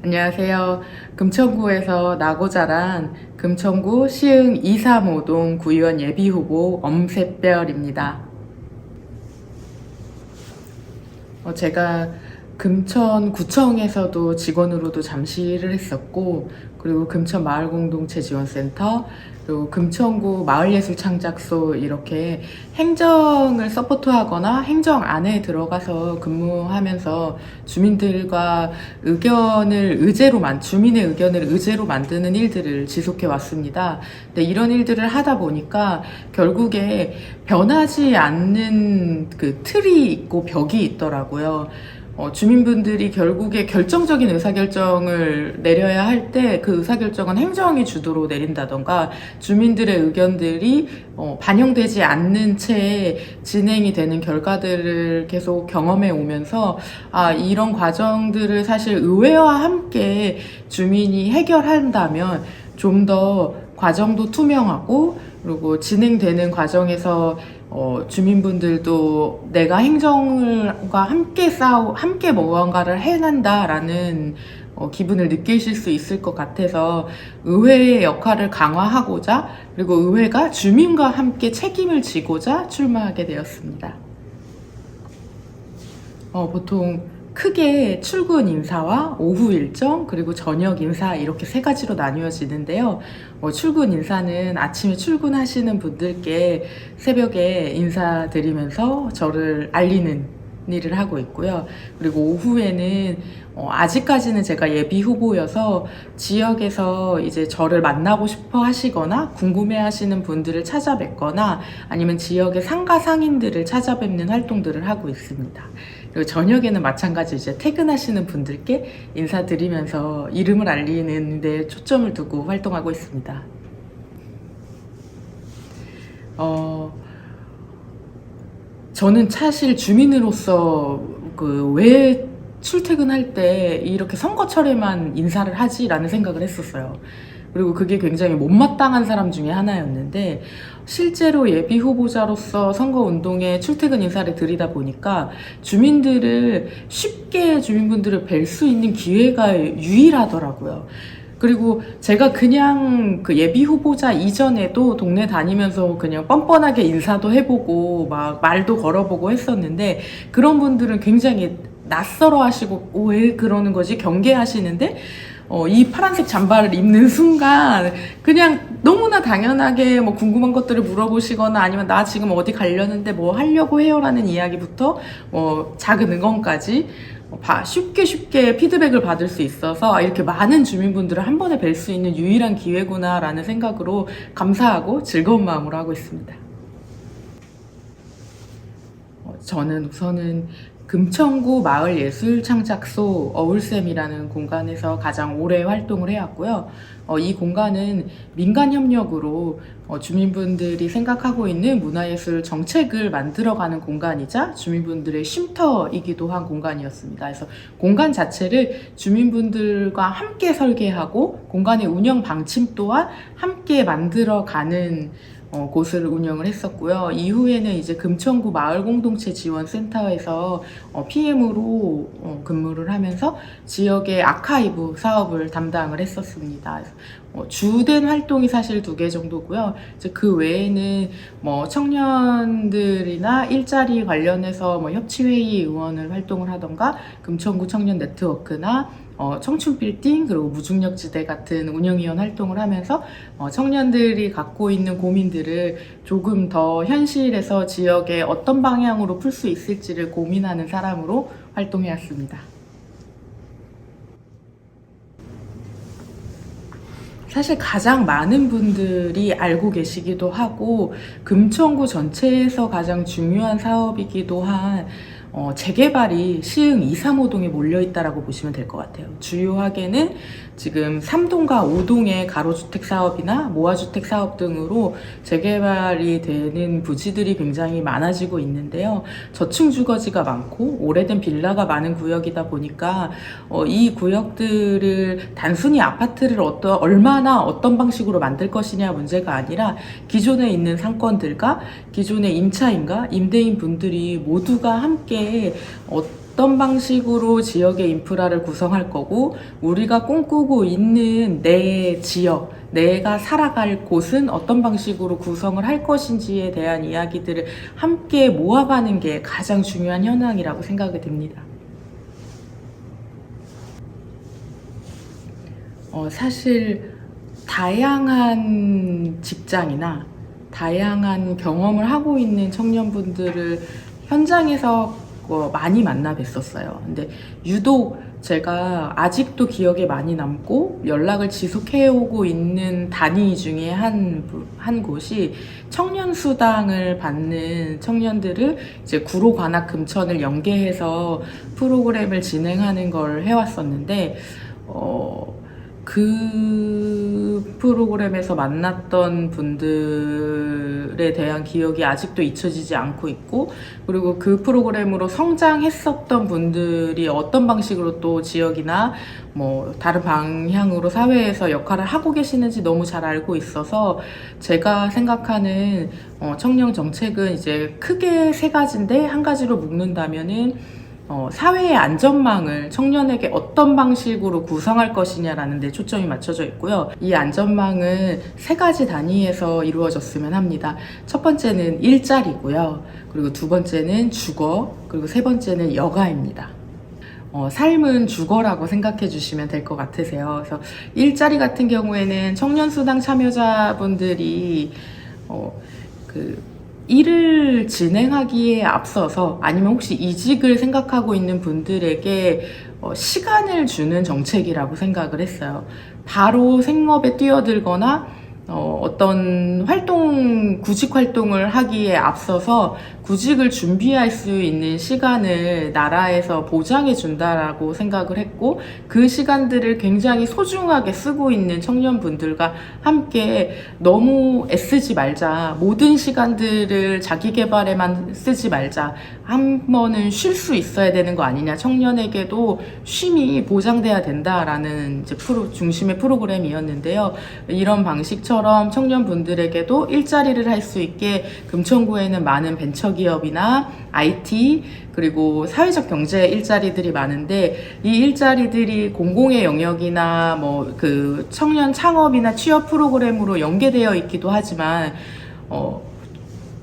안녕하세요. 금천구에서 나고 자란 금천구 시흥 235동 구의원 예비후보 엄샛별입니다. 제가 금천구청에서도 직원으로도 잠시 일을 했었고, 그리고 금천마을공동체지원센터, 그리고 금천구 마을예술창작소 이렇게 행정을 서포트하거나 행정 안에 들어가서 근무하면서 주민들과 주민의 의견을 의제로 만드는 일들을 지속해 왔습니다. 근데 이런 일들을 하다 보니까 결국에 변하지 않는 그 틀이 있고 벽이 있더라고요. 주민분들이 결국에 결정적인 의사결정을 내려야 할 때 그 의사결정은 행정이 주도로 내린다던가 주민들의 의견들이 반영되지 않는 채 진행이 되는 결과들을 계속 경험해 오면서 이런 과정들을 사실 의회와 함께 주민이 해결한다면 좀 더 과정도 투명하고, 그리고 진행되는 과정에서 주민분들도 내가 행정과 함께 무언가를 해낸다라는 기분을 느끼실 수 있을 것 같아서 의회의 역할을 강화하고자, 그리고 의회가 주민과 함께 책임을 지고자 출마하게 되었습니다. 보통 크게 출근 인사와 오후 일정, 그리고 저녁 인사 이렇게 세 가지로 나뉘어지는데요. 출근 인사는 아침에 출근하시는 분들께 새벽에 인사드리면서 저를 알리는 일을 하고 있고요. 그리고 오후에는 아직까지는 제가 예비 후보여서 지역에서 이제 저를 만나고 싶어 하시거나 궁금해 하시는 분들을 찾아뵙거나 아니면 지역의 상가 상인들을 찾아뵙는 활동들을 하고 있습니다. 그리고 저녁에는 마찬가지 이제 퇴근하시는 분들께 인사드리면서 이름을 알리는 데 초점을 두고 활동하고 있습니다. 저는 사실 주민으로서 왜 출퇴근할 때 이렇게 선거철에만 인사를 하지라는 생각을 했었어요. 그리고 그게 굉장히 못마땅한 사람 중에 하나였는데, 실제로 예비 후보자로서 선거운동에 출퇴근 인사를 드리다 보니까 주민분들을 뵐 수 있는 기회가 유일하더라고요. 그리고 제가 그냥 그 예비 후보자 이전에도 동네 다니면서 그냥 뻔뻔하게 인사도 해보고 막 말도 걸어보고 했었는데, 그런 분들은 굉장히 낯설어 하시고 왜 그러는 거지? 경계하시는데, 이 파란색 잠바를 입는 순간 그냥 너무나 당연하게 뭐 궁금한 것들을 물어보시거나 아니면 나 지금 어디 가려는데 뭐 하려고 해요라는 이야기부터 작은 응원까지 쉽게 피드백을 받을 수 있어서 이렇게 많은 주민분들을 한 번에 뵐 수 있는 유일한 기회구나라는 생각으로 감사하고 즐거운 마음으로 하고 있습니다. 저는 우선은 금천구 마을예술창작소 어울쌤이라는 공간에서 가장 오래 활동을 해왔고요. 이 공간은 민간협력으로 주민분들이 생각하고 있는 문화예술 정책을 만들어가는 공간이자 주민분들의 쉼터이기도 한 공간이었습니다. 그래서 공간 자체를 주민분들과 함께 설계하고 공간의 운영 방침 또한 함께 만들어가는 곳을 운영을 했었고요. 이후에는 이제 금천구 마을공동체지원센터에서 PM으로 근무를 하면서 지역의 아카이브 사업을 담당을 했었습니다. 주된 활동이 사실 2개 정도고요. 이제 그 외에는 뭐 청년들이나 일자리 관련해서 뭐 협치회의 의원을 활동을 하던가 금천구 청년 네트워크나 청춘 빌딩, 그리고 무중력지대 같은 운영위원 활동을 하면서 청년들이 갖고 있는 고민들을 조금 더 현실에서 지역에 어떤 방향으로 풀 수 있을지를 고민하는 사람으로 활동해왔습니다. 사실 가장 많은 분들이 알고 계시기도 하고 금천구 전체에서 가장 중요한 사업이기도 한 재개발이 시흥 235동에 몰려있다라고 보시면 될 것 같아요. 주요하게는 지금 3동과 5동의 가로주택 사업이나 모아주택 사업 등으로 재개발이 되는 부지들이 굉장히 많아지고 있는데요. 저층 주거지가 많고 오래된 빌라가 많은 구역이다 보니까 이 구역들을 단순히 아파트를 얼마나 어떤 방식으로 만들 것이냐 문제가 아니라 기존에 있는 상권들과 기존의 임차인과 임대인 분들이 모두가 함께 어떤 방식으로 지역의 인프라를 구성할 거고, 우리가 꿈꾸고 있는 내 지역, 내가 살아갈 곳은 어떤 방식으로 구성을 할 것인지에 대한 이야기들을 함께 모아가는 게 가장 중요한 현황이라고 생각이 듭니다. 사실 다양한 직장이나 다양한 경험을 하고 있는 청년분들을 현장에서 많이 만나 뵀었어요. 근데 유독 제가 아직도 기억에 많이 남고 연락을 지속해오고 있는 단위 중에 한 곳이 청년수당을 받는 청년들을 이제 구로 관악 금천을 연계해서 프로그램을 진행하는 걸 해왔었는데, 그 프로그램에서 만났던 분들에 대한 기억이 아직도 잊혀지지 않고 있고, 그리고 그 프로그램으로 성장했었던 분들이 어떤 방식으로 또 지역이나 뭐 다른 방향으로 사회에서 역할을 하고 계시는지 너무 잘 알고 있어서, 제가 생각하는 청년 정책은 이제 크게 세 가지인데, 한 가지로 묶는다면은 사회의 안전망을 청년에게 어떤 방식으로 구성할 것이냐라는 데 초점이 맞춰져 있고요. 이 안전망은 세 가지 단위에서 이루어졌으면 합니다. 첫 번째는 일자리고요. 그리고 두 번째는 주거, 그리고 세 번째는 여가입니다. 삶은 주거라고 생각해 주시면 될 것 같으세요. 그래서 일자리 같은 경우에는 청년수당 참여자분들이 일을 진행하기에 앞서서, 아니면 혹시 이직을 생각하고 있는 분들에게 시간을 주는 정책이라고 생각을 했어요. 바로 생업에 뛰어들거나 어떤 구직 활동을 하기에 앞서서 구직을 준비할 수 있는 시간을 나라에서 보장해 준다라고 생각을 했고, 그 시간들을 굉장히 소중하게 쓰고 있는 청년분들과 함께 너무 애쓰지 말자, 모든 시간들을 자기 개발에만 쓰지 말자, 한 번은 쉴 수 있어야 되는 거 아니냐, 청년에게도 쉼이 보장돼야 된다라는 이제 중심의 프로그램이었는데요. 이런 방식처럼 청년분들에게도 일자리를 할 수 있게 금천구에는 많은 벤처기업이나 IT, 그리고 사회적 경제 일자리들이 많은데, 이 일자리들이 공공의 영역이나 그 청년 창업이나 취업 프로그램으로 연계되어 있기도 하지만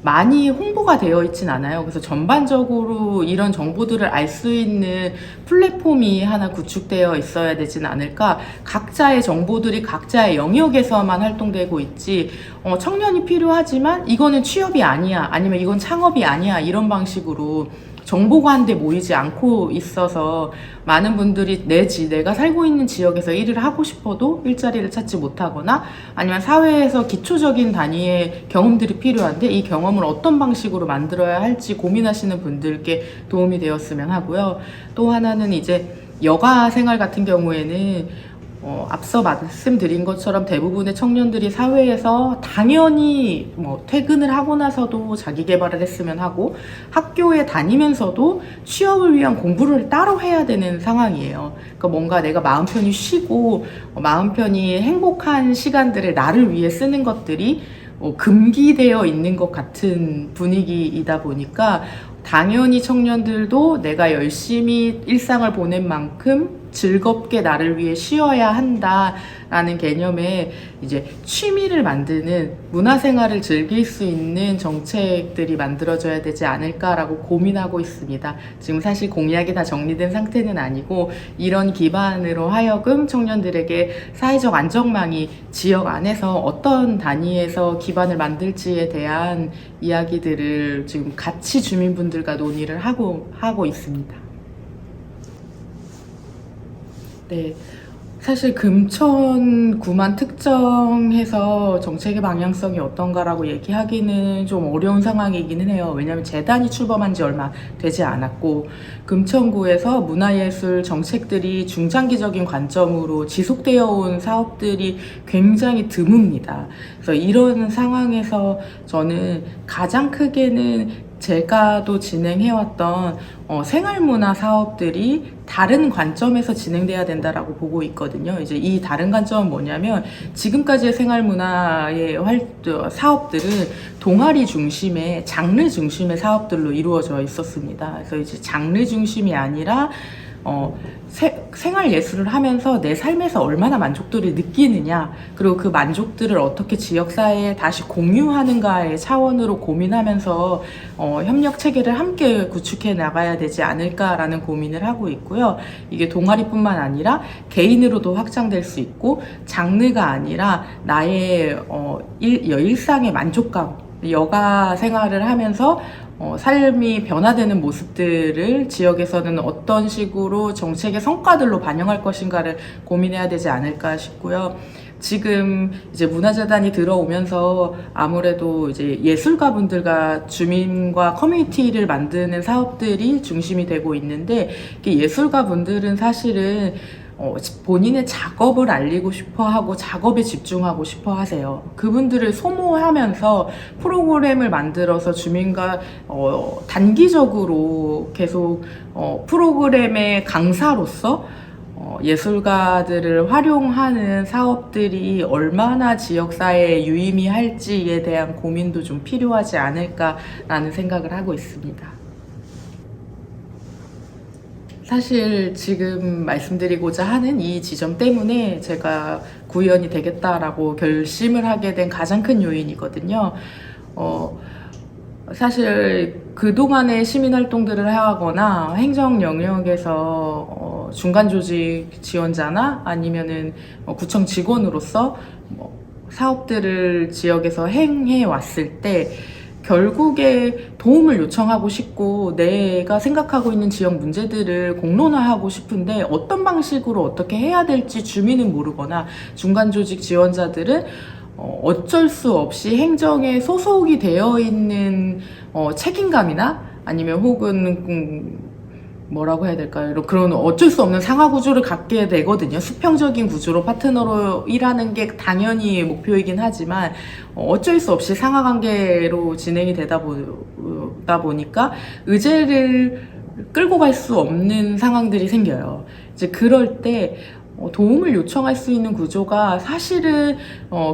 많이 홍보가 되어 있진 않아요. 그래서 전반적으로 이런 정보들을 알 수 있는 플랫폼이 하나 구축되어 있어야 되진 않을까. 각자의 정보들이 각자의 영역에서만 활동되고 있지, 청년이 필요하지만 이거는 취업이 아니야, 아니면 이건 창업이 아니야, 이런 방식으로 정보가 한데 모이지 않고 있어서 많은 분들이 내가 살고 있는 지역에서 일을 하고 싶어도 일자리를 찾지 못하거나, 아니면 사회에서 기초적인 단위의 경험들이 필요한데 이 경험을 어떤 방식으로 만들어야 할지 고민하시는 분들께 도움이 되었으면 하고요. 또 하나는 이제 여가 생활 같은 경우에는 앞서 말씀드린 것처럼 대부분의 청년들이 사회에서 당연히 퇴근을 하고 나서도 자기 개발을 했으면 하고, 학교에 다니면서도 취업을 위한 공부를 따로 해야 되는 상황이에요. 그러니까 뭔가 내가 마음 편히 쉬고 마음 편히 행복한 시간들을 나를 위해 쓰는 것들이 금기되어 있는 것 같은 분위기이다 보니까, 당연히 청년들도 내가 열심히 일상을 보낸 만큼 즐겁게 나를 위해 쉬어야 한다라는 개념에 이제 취미를 만드는, 문화생활을 즐길 수 있는 정책들이 만들어져야 되지 않을까라고 고민하고 있습니다. 지금 사실 공약이 다 정리된 상태는 아니고, 이런 기반으로 하여금 청년들에게 사회적 안전망이 지역 안에서 어떤 단위에서 기반을 만들지에 대한 이야기들을 지금 같이 주민분들과 논의를 하고 있습니다. 네, 사실 금천구만 특정해서 정책의 방향성이 어떤가라고 얘기하기는 좀 어려운 상황이기는 해요. 왜냐하면 재단이 출범한 지 얼마 되지 않았고, 금천구에서 문화예술 정책들이 중장기적인 관점으로 지속되어 온 사업들이 굉장히 드뭅니다. 그래서 이런 상황에서 저는 가장 크게는 제가 또 진행해왔던 생활문화 사업들이 다른 관점에서 진행돼야 된다라고 보고 있거든요. 이제 이 다른 관점은 뭐냐면 지금까지의 생활문화의 사업들은 동아리 중심의 장르 중심의 사업들로 이루어져 있었습니다. 그래서 이제 장르 중심이 아니라 생활 예술을 하면서 내 삶에서 얼마나 만족도를 느끼느냐, 그리고 그 만족들을 어떻게 지역사회에 다시 공유하는가의 차원으로 고민하면서 협력 체계를 함께 구축해 나가야 되지 않을까라는 고민을 하고 있고요. 이게 동아리뿐만 아니라 개인으로도 확장될 수 있고, 장르가 아니라 나의 일상의 만족감, 여가 생활을 하면서 삶이 변화되는 모습들을 지역에서는 어떤 식으로 정책의 성과들로 반영할 것인가를 고민해야 되지 않을까 싶고요. 지금 이제 문화재단이 들어오면서 아무래도 이제 예술가분들과 주민과 커뮤니티를 만드는 사업들이 중심이 되고 있는데, 예술가분들은 사실은 본인의 작업을 알리고 싶어 하고 작업에 집중하고 싶어 하세요. 그분들을 소모하면서 프로그램을 만들어서 주민과 단기적으로 계속 프로그램의 강사로서 예술가들을 활용하는 사업들이 얼마나 지역사회에 유의미할지에 대한 고민도 좀 필요하지 않을까라는 생각을 하고 있습니다. 사실 지금 말씀드리고자 하는 이 지점 때문에 제가 구의원이 되겠다라고 결심을 하게 된 가장 큰 요인이거든요. 사실 그동안의 시민활동들을 하거나 행정 영역에서 중간 조직 지원자나 아니면은 구청 직원으로서 사업들을 지역에서 행해 왔을 때 결국에 도움을 요청하고 싶고 내가 생각하고 있는 지역 문제들을 공론화하고 싶은데 어떤 방식으로 어떻게 해야 될지 주민은 모르거나 중간 조직 지원자들은 어쩔 수 없이 행정에 소속이 되어 있는 책임감이나 아니면 혹은 뭐라고 해야 될까요? 그런 어쩔 수 없는 상하 구조를 갖게 되거든요. 수평적인 구조로 파트너로 일하는 게 당연히 목표이긴 하지만 어쩔 수 없이 상하 관계로 진행이 되다 보니까 의제를 끌고 갈 수 없는 상황들이 생겨요. 이제 그럴 때 도움을 요청할 수 있는 구조가 사실은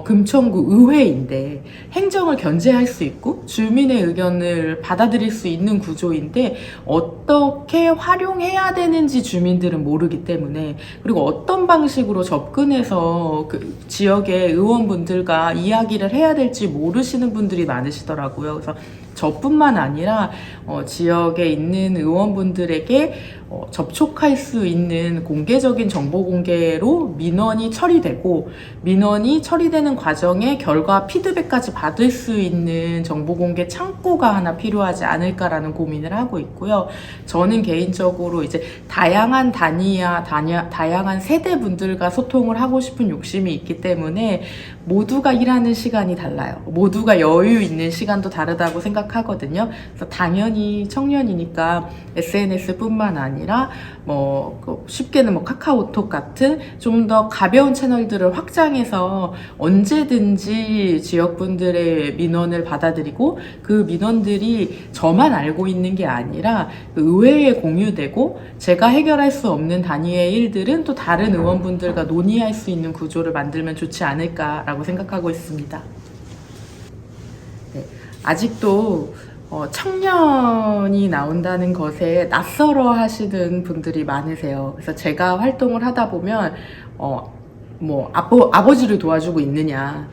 금천구 의회인데 행정을 견제할 수 있고 주민의 의견을 받아들일 수 있는 구조인데 어떻게 활용해야 되는지 주민들은 모르기 때문에, 그리고 어떤 방식으로 접근해서 그 지역의 의원분들과 이야기를 해야 될지 모르시는 분들이 많으시더라고요. 그래서 저뿐만 아니라 지역에 있는 의원분들에게 접촉할 수 있는 공개적인 정보 공개로 민원이 처리되고, 민원이 처리되는 과정에 결과 피드백까지 받을 수 있는 정보 공개 창구가 하나 필요하지 않을까라는 고민을 하고 있고요. 저는 개인적으로 이제 다양한 단위야 다양한 세대분들과 소통을 하고 싶은 욕심이 있기 때문에 모두가 일하는 시간이 달라요. 모두가 여유 있는 시간도 다르다고 생각하거든요. 그래서 당연히 청년이니까 SNS뿐만 아니라 쉽게는 카카오톡 같은 좀 더 가벼운 채널들을 확장해서 언제든지 지역분들의 민원을 받아들이고, 그 민원들이 저만 알고 있는 게 아니라 의회에 공유되고 제가 해결할 수 없는 단위의 일들은 또 다른 의원분들과 논의할 수 있는 구조를 만들면 좋지 않을까라고 생각하고 있습니다. 네, 아직도 청년이 나온다는 것에 낯설어 하시는 분들이 많으세요. 그래서 제가 활동을 하다 보면 아버지를 도와주고 있느냐,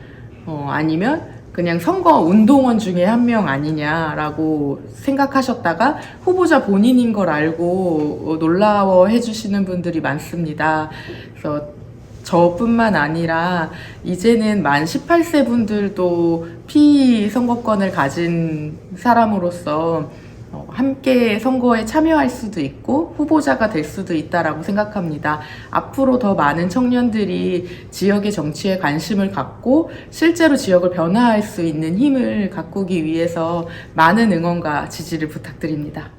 아니면 그냥 선거 운동원 중에 한 명 아니냐라고 생각하셨다가 후보자 본인인 걸 알고 놀라워해 주시는 분들이 많습니다. 그래서 저뿐만 아니라 이제는 만 18세 분들도 피선거권을 가진 사람으로서 함께 선거에 참여할 수도 있고 후보자가 될 수도 있다라고 생각합니다. 앞으로 더 많은 청년들이 지역의 정치에 관심을 갖고 실제로 지역을 변화할 수 있는 힘을 가꾸기 위해서 많은 응원과 지지를 부탁드립니다.